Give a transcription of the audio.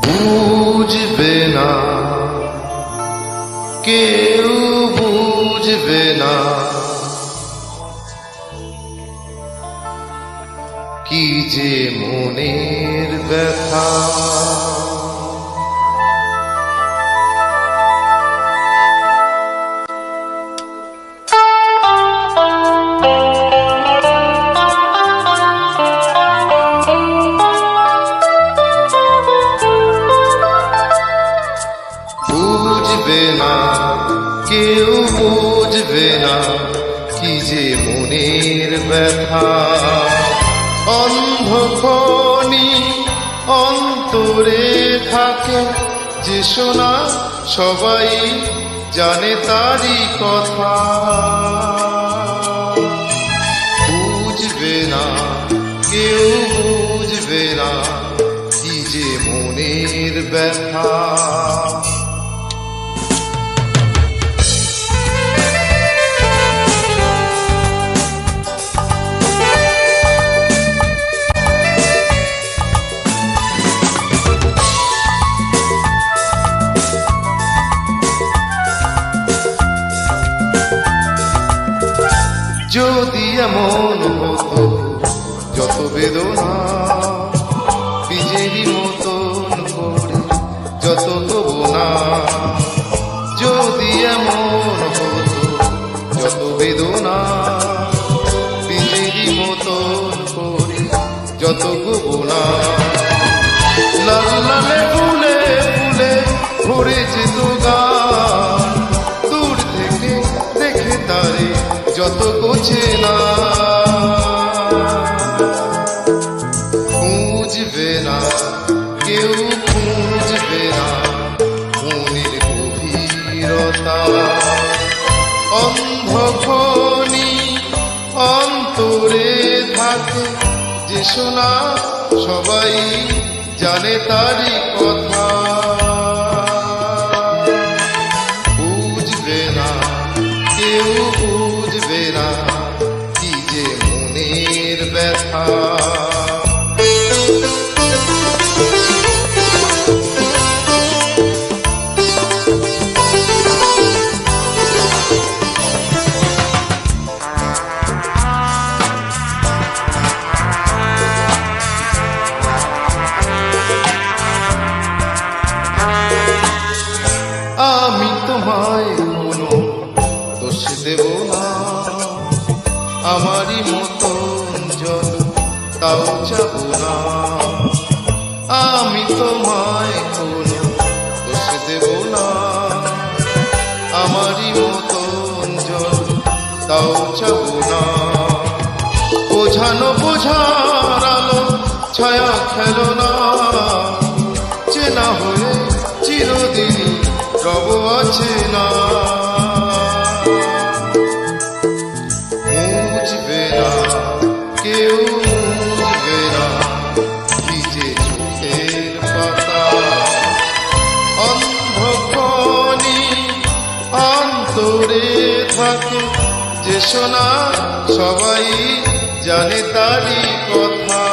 বুঝবে না, কেউ বুঝবে না, কি যে মনের ব্যথা। বুঝবে না, কেউ বুঝবে না, কি যে মনের ব্যথা। অন্ধখনি অন্তরে থাকে যে শোনা, সবাই জানে তারই কথা। বুঝবে না, কেউ বুঝবে না, কি যে মনের ব্যথা। যদি এমন হতো যত বেদনা বীজেরই মতন করে যত তবু না। যদি এমন হতো যত বেদনা বীজেরই মতন করে যত তবু না। লাল লালে ফুলে ফুলে ভরে যেত গান, দূর থেকে দেখে তারে যত গোছে না। বুঝবে না, কেউ বুঝবে না, মনের গভীরতা। অন্ধখনি অন্তরে থাকে যে শোনা, সবাই জানে তারই কথা। বুঝবে না, কেউ বুঝবে না, কি যে মনের ব্যথা। আমি তোমায় কোনো দোষ দেব না, আমারই মতন যত তাও যাব না। আমি তোমায় কোনো দোষ দেব না, আমারই মতন যত তাও যাব না। বোঝানো বোঝার আলো ছায়া খেলো না, চেনা হয়ে চিরদিনই রব আছে না। বুঝবে না, কেউ বুঝবে না, কি যে চোখের পাতা। অন্ধখনি অন্তরে থাকে যে শোনা, সবাই জানে তারই কথা।